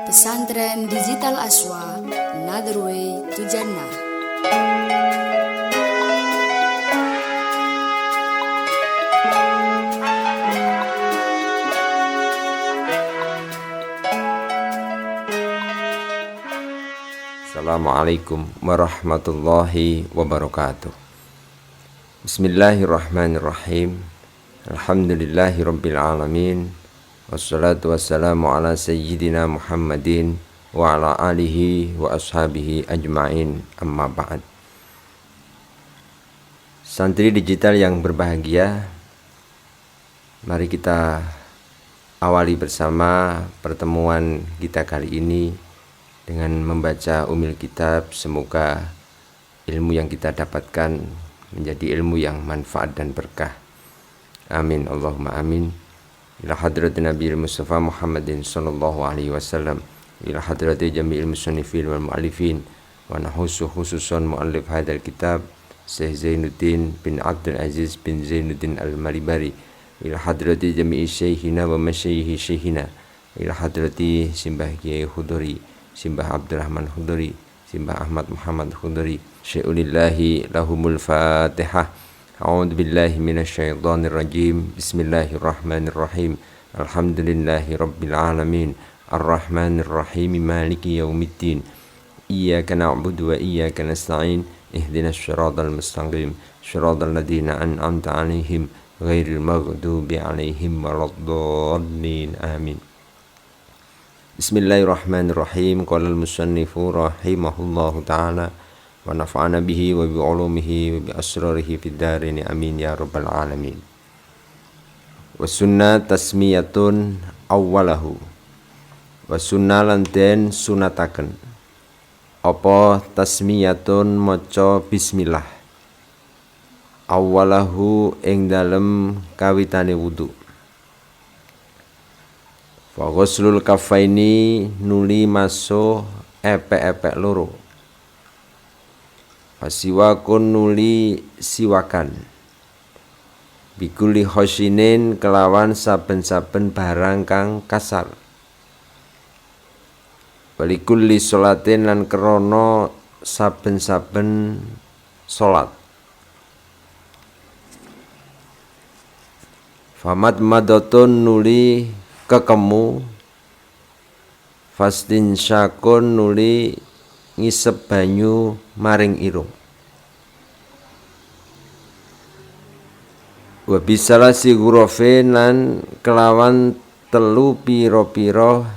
Pesantren Digital Aswa, Another Way to Jannah. Assalamualaikum warahmatullahi wabarakatuh. Bismillahirrahmanirrahim. Alhamdulillahirabbil alamin. Wassalatu wassalamu ala sayyidina Muhammadin wa ala alihi wa ashabihi ajma'in, amma ba'd. Santri digital yang berbahagia, mari kita awali bersama pertemuan kita kali ini dengan membaca Ummul Kitab. Semoga ilmu yang kita dapatkan menjadi ilmu yang manfaat dan berkah. Amin, Allahumma amin. Ila hadratin Nabi Mustafa Muhammadin sallallahu alaihi wasallam, ila hadrati jami'il musannifin wal mu'allifin, wa nahusu khususan mu'allif hadzal kitab Syekh Zainuddin bin Abdul Aziz bin Zainuddin Al-Maribari, ila hadrati jami'i syekhina wa masyayikhi syekhina, ila hadrati Simbah Kiai Khuduri, Simbah Abdurrahman Khuduri, Simbah Ahmad Muhammad Khuduri. Syai'ulillahi lahumul Fatihah. A'udzu billahi minasyaitonir rajim. Bismillahirrahmanirrahim. Alhamdulillahi rabbil alamin. Arrahmanir rahim. Maliki yaumiddin. Iyyaka na'budu wa iyyaka nasta'in. Ihdinas siratal mustaqim. Shiratal ladzina an'amta 'alaihim ghairil maghdubi 'alaihim waladdallin. Amin. Bismillahirrahmanirrahim. Qala al-musannifu rahimahullahu ta'ala wa nafa'ana bihi wa bi ulumihi wa bi asrarihi fid darin, amin ya rabbal alamin. Wa sunnah tasmiyatun awwalahu. Wa sunnah lan den sunataken apa tasmiyatun maca bismillah awwalahu ing dalem kawitane wudu. Fa ghuslul kaffaini nuli masuh epek-epek loro. Fasiwakun nuli siwakan. Bikuli khosyinin kelawan saben-saben barang kang kasar. Walikulli sholatin lan krono saben-saben sholat. Famad madotun nuli kekemu. Fastin syakun nuli ngisep banyu maring irung. Wa bisalasi ghurafin lan kelawan telu pira-pira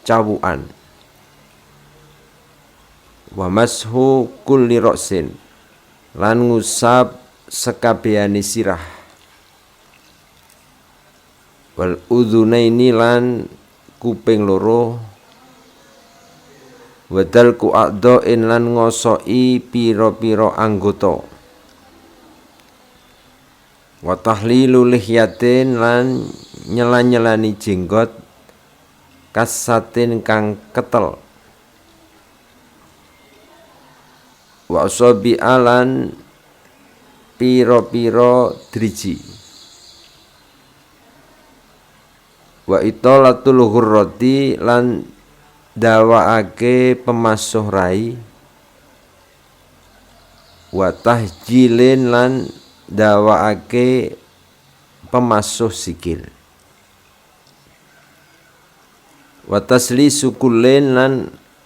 cawukan. Wa mashu kulli ra'sin lan ngusap sekabehane sirah. Wal udzunaini lan kuping loro. Wadal ku a'dha'in lan ngosoki pira-pira anggota. Wa tahlilu lihyatin lan nyela-nyelani jenggot kasatin kang ketel. Wa asabi alan pira-pira driji. Wa italatul ghurrati lan dawaake pemasuh rai. Wa tahjilin lan dawaake pemasuh sikil. Wa taslisu kullin lan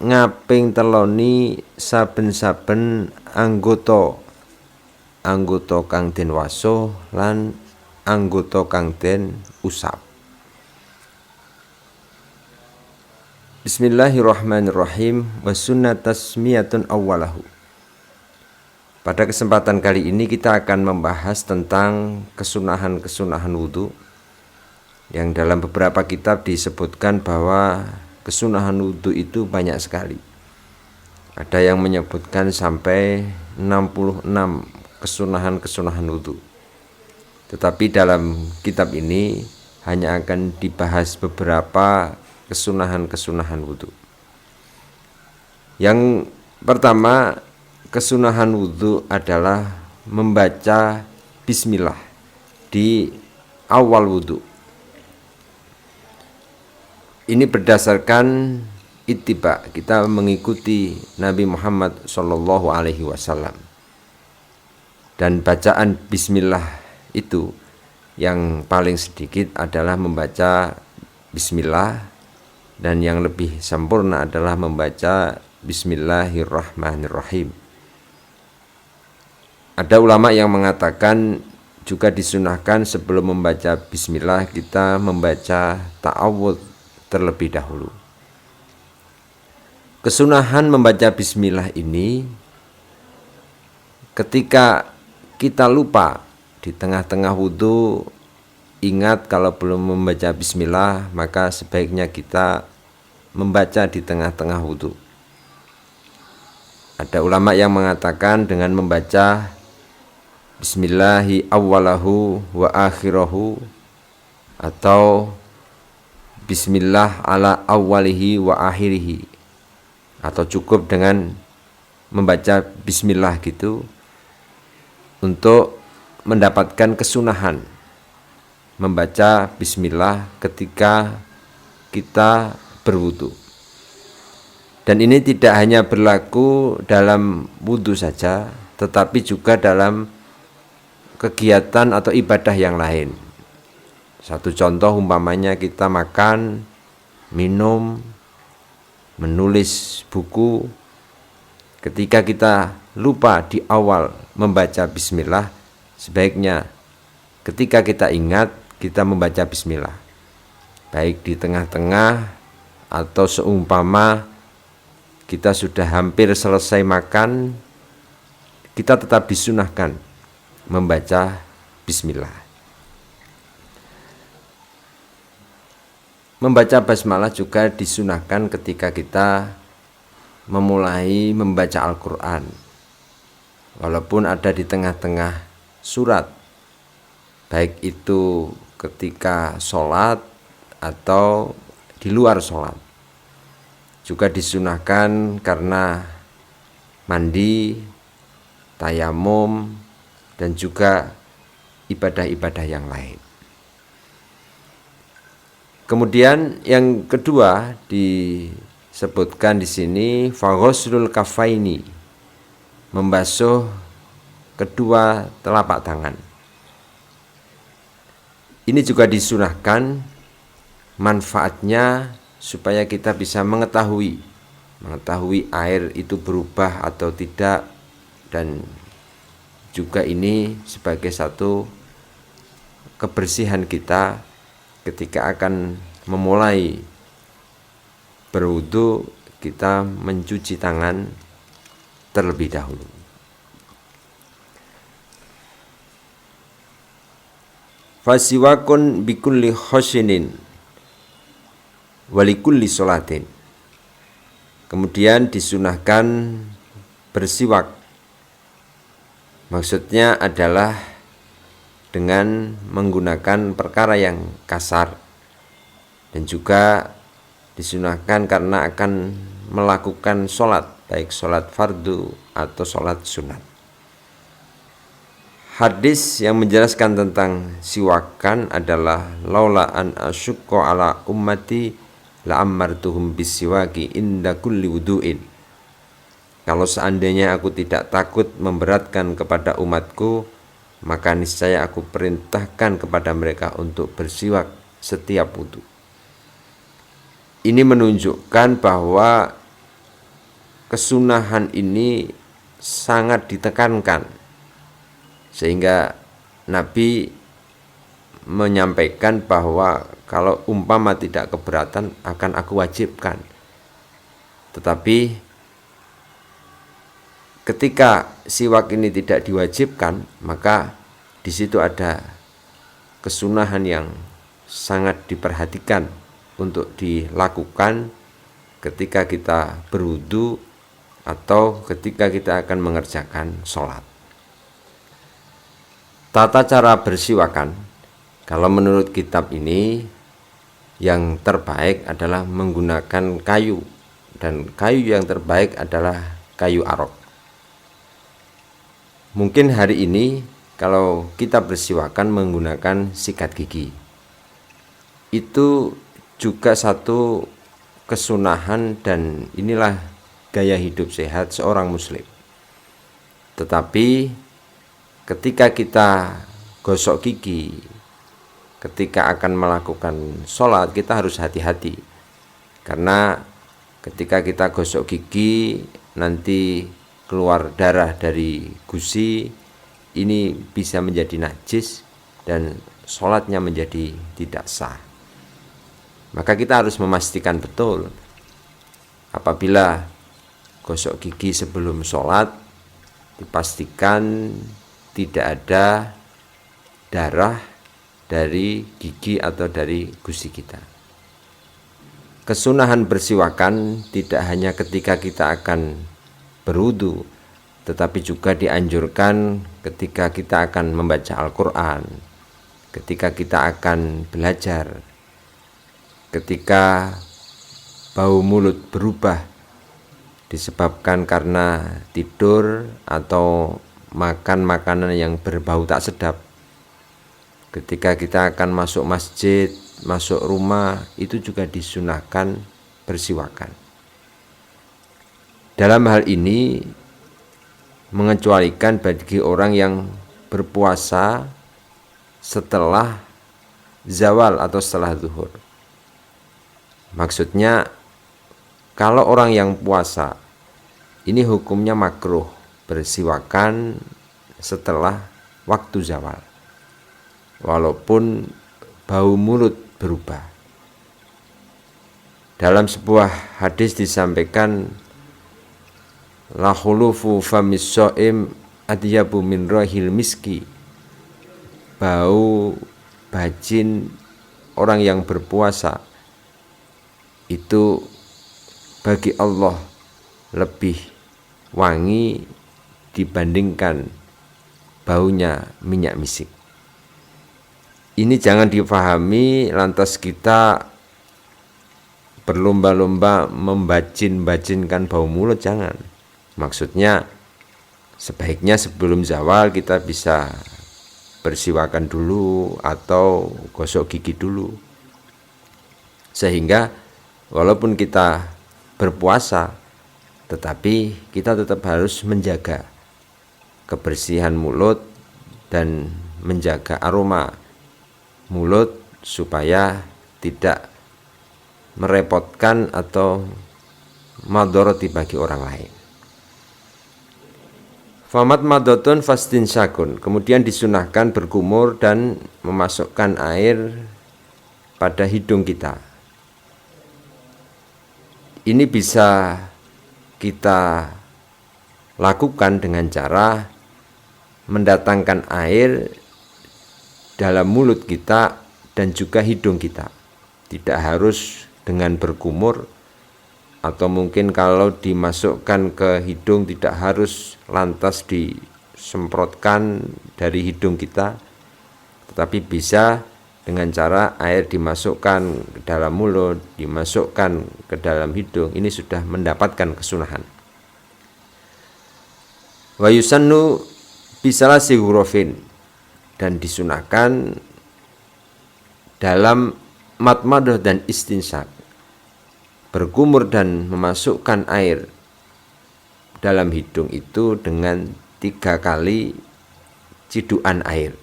ngaping teloni saben-saben anggota kang den wasuh lan anggota kang den usap. Bismillahirrahmanirrahim. Wa sunnah tasmiyatun awwalahu. Pada kesempatan kali ini kita akan membahas tentang kesunahan-kesunahan wudu, yang dalam beberapa kitab disebutkan bahwa kesunahan wudu itu banyak sekali. Ada yang menyebutkan sampai 66 kesunahan-kesunahan wudu. Tetapi dalam kitab ini hanya akan dibahas beberapa kesunahan-kesunahan wudu. Yang pertama, kesunahan wudu adalah membaca bismillah di awal wudu. Ini berdasarkan ittiba, kita mengikuti Nabi Muhammad sallallahu alaihi wasallam. Dan bacaan bismillah itu yang paling sedikit adalah membaca bismillah, dan yang lebih sempurna adalah membaca bismillahirrahmanirrahim. Ada ulama yang mengatakan juga disunahkan sebelum membaca bismillah kita membaca ta'awudz terlebih dahulu. Kesunahan membaca bismillah ini ketika kita lupa di tengah-tengah wudhu, ingat kalau belum membaca bismillah, maka sebaiknya kita membaca di tengah-tengah wudhu. Ada ulama yang mengatakan dengan membaca bismillahi awwalahu wa akhirahu atau bismillah ala awwalihi wa akhirihi, atau cukup dengan membaca bismillah gitu untuk mendapatkan kesunahan membaca bismillah ketika kita berwudu. Dan ini tidak hanya berlaku dalam wudu saja, tetapi juga dalam kegiatan atau ibadah yang lain. Satu contoh umpamanya kita makan, minum, menulis buku, ketika kita lupa di awal membaca bismillah, sebaiknya ketika kita ingat kita membaca bismillah, baik di tengah-tengah atau seumpama kita sudah hampir selesai makan, kita tetap disunahkan membaca bismillah. Membaca basmalah juga disunahkan ketika kita memulai membaca Al-Quran, walaupun ada di tengah-tengah surat, baik itu ketika sholat atau di luar sholat. Juga disunahkan karena mandi, tayamum, dan juga ibadah-ibadah yang lain. Kemudian yang kedua disebutkan di sini faghuslul kafaini, membasuh kedua telapak tangan. Ini juga disunahkan, manfaatnya supaya kita bisa mengetahui air itu berubah atau tidak, dan juga ini sebagai satu kebersihan kita ketika akan memulai berwudu, kita mencuci tangan terlebih dahulu. Fasiwakun bikulli khoshinin walikulli sholatin. Kemudian disunahkan bersiwak. Maksudnya adalah dengan menggunakan perkara yang kasar, dan juga disunahkan karena akan melakukan sholat, baik sholat fardu atau sholat sunat. Hadis yang menjelaskan tentang siwakan adalah laula an asyukko ala ummati la ammartuhum bisiwaki inda kulli wudu'in. Kalau seandainya aku tidak takut memberatkan kepada umatku, maka niscaya aku perintahkan kepada mereka untuk bersiwak setiap wudu. Ini menunjukkan bahwa kesunahan ini sangat ditekankan, sehingga Nabi menyampaikan bahwa kalau umpama tidak keberatan akan aku wajibkan. Tetapi ketika siwak ini tidak diwajibkan, maka di situ ada kesunahan yang sangat diperhatikan untuk dilakukan ketika kita berwudu atau ketika kita akan mengerjakan sholat. Tata cara bersiwakan, kalau menurut kitab ini yang terbaik adalah menggunakan kayu, dan kayu yang terbaik adalah kayu arok. Mungkin hari ini kalau kita bersiwakan menggunakan sikat gigi, itu juga satu kesunahan dan inilah gaya hidup sehat seorang muslim. Tetapi ketika kita gosok gigi, ketika akan melakukan sholat, kita harus hati-hati. Karena ketika kita gosok gigi, nanti keluar darah dari gusi, ini bisa menjadi najis dan sholatnya menjadi tidak sah. Maka kita harus memastikan betul, apabila gosok gigi sebelum sholat, dipastikan tidak ada darah dari gigi atau dari gusi kita. Kesunahan bersiwakan tidak hanya ketika kita akan berwudu, tetapi juga dianjurkan ketika kita akan membaca Al-Quran, ketika kita akan belajar, ketika bau mulut berubah disebabkan karena tidur atau makan makanan yang berbau tak sedap, ketika kita akan masuk masjid, masuk rumah, itu juga disunahkan bersiwakan. Dalam hal ini mengecualikan bagi orang yang berpuasa setelah zawal atau setelah zuhur. Maksudnya, kalau orang yang puasa, ini hukumnya makruh bersiwakan setelah waktu zawal, walaupun bau mulut berubah. Dalam sebuah hadis disampaikan, la khulufu famis shaim adyabu min rahil miski. Bau bajin orang yang berpuasa itu bagi Allah lebih wangi dibandingkan baunya minyak misik. Ini jangan dipahami lantas kita berlomba-lomba membajin-bajinkan bau mulut, jangan. Maksudnya sebaiknya sebelum zawal kita bisa bersiwakan dulu atau gosok gigi dulu, sehingga walaupun kita berpuasa, tetapi kita tetap harus menjaga kebersihan mulut dan menjaga aroma mulut supaya tidak merepotkan atau madharati bagi orang lain. Famat madotun fastin syakun, kemudian disunahkan berkumur dan memasukkan air pada hidung kita. Ini bisa kita lakukan dengan cara mendatangkan air dalam mulut kita dan juga hidung kita. Tidak harus dengan berkumur, atau mungkin kalau dimasukkan ke hidung tidak harus lantas disemprotkan dari hidung kita, tetapi bisa dengan cara air dimasukkan ke dalam mulut, dimasukkan ke dalam hidung. Ini sudah mendapatkan kesunahan. Wa yusannu bisalasi hurufin, dan disunahkan dalam matmadah dan istinsak, berkumur dan memasukkan air dalam hidung itu dengan 3 kali cidukan air.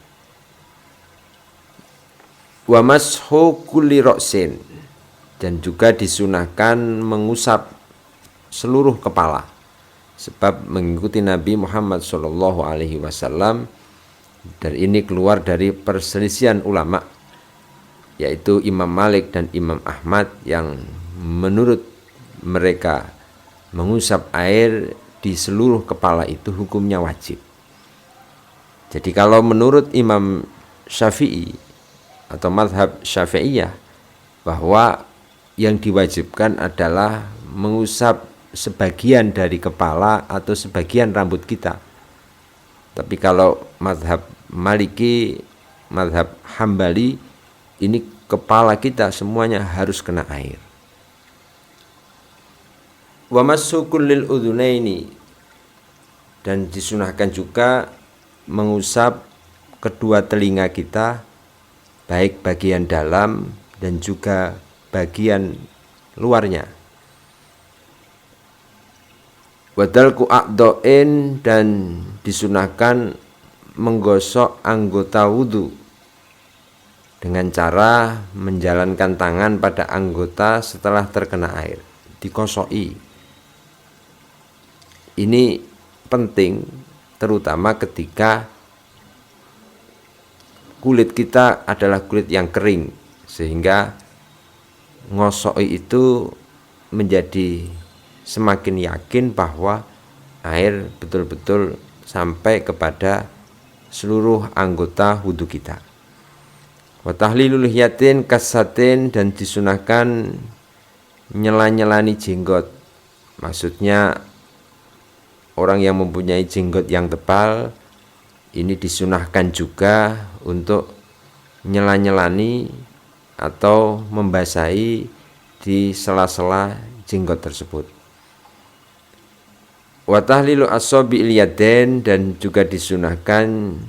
Wa mashu kulli ra'sin, dan juga disunahkan mengusap seluruh kepala, sebab mengikuti Nabi Muhammad SAW, dan ini keluar dari perselisihan ulama, yaitu Imam Malik dan Imam Ahmad, yang menurut mereka mengusap air di seluruh kepala itu hukumnya wajib. Jadi kalau menurut Imam Syafi'i atau mazhab Syafi'iyah, bahwa yang diwajibkan adalah mengusap sebagian dari kepala atau sebagian rambut kita. Tapi kalau mazhab Maliki, mazhab Hambali, ini kepala kita semuanya harus kena air. Wa masukul lil udhunaini, dan disunahkan juga mengusap kedua telinga kita, baik bagian dalam dan juga bagian luarnya. Wadalku a'dha'in, dan disunahkan menggosok anggota wudu dengan cara menjalankan tangan pada anggota setelah terkena air, dikosoki. Ini penting terutama ketika kulit kita adalah kulit yang kering, sehingga ngosoki itu menjadi semakin yakin bahwa air betul-betul sampai kepada seluruh anggota wudhu kita. Wa tahlilul lihyatin kasatin, dan disunahkan nyela-nyelani jenggot. Maksudnya orang yang mempunyai jenggot yang tebal ini disunahkan juga untuk nyela-nyelani atau membasahi di sela-sela jenggot tersebut. Wa tahlilu asabi'il yadain, dan juga disunahkan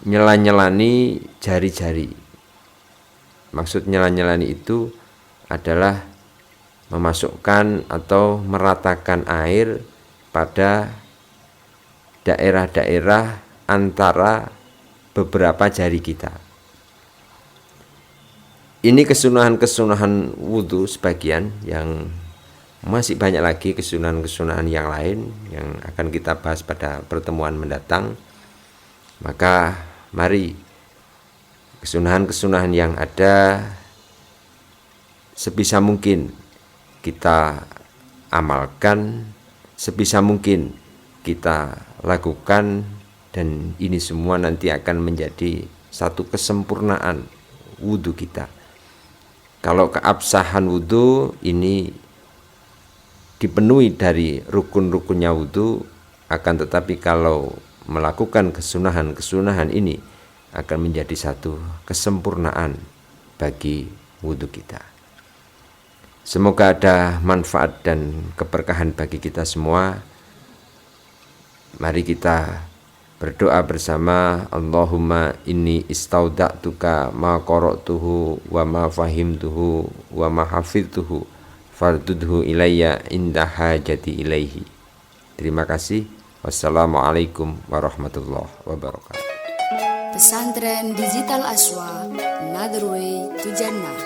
nyela-nyelani jari-jari. Maksud nyela-nyelani itu adalah memasukkan atau meratakan air pada daerah-daerah antara beberapa jari kita. Ini kesunahan-kesunahan wudhu sebagian, yang masih banyak lagi kesunahan-kesunahan yang lain yang akan kita bahas pada pertemuan mendatang. Maka mari kesunahan-kesunahan yang ada sebisa mungkin kita amalkan, sebisa mungkin kita lakukan, dan ini semua nanti akan menjadi satu kesempurnaan wudhu kita. Kalau keabsahan wudhu ini dipenuhi dari rukun-rukunnya wudhu, akan tetapi kalau melakukan kesunahan-kesunahan ini akan menjadi satu kesempurnaan bagi wudhu kita. Semoga ada manfaat dan keberkahan bagi kita semua. Mari kita berdoa bersama. Allahumma inni istauda'tuka ma qara'tuhu wa ma fahimtuhu wa ma hafidtuhu fardudhu ilayya inda hajati ilaihi. Terima kasih. Wassalamualaikum warahmatullahi wabarakatuh. Pesantren Digital Aswa, Another Way to Jannah.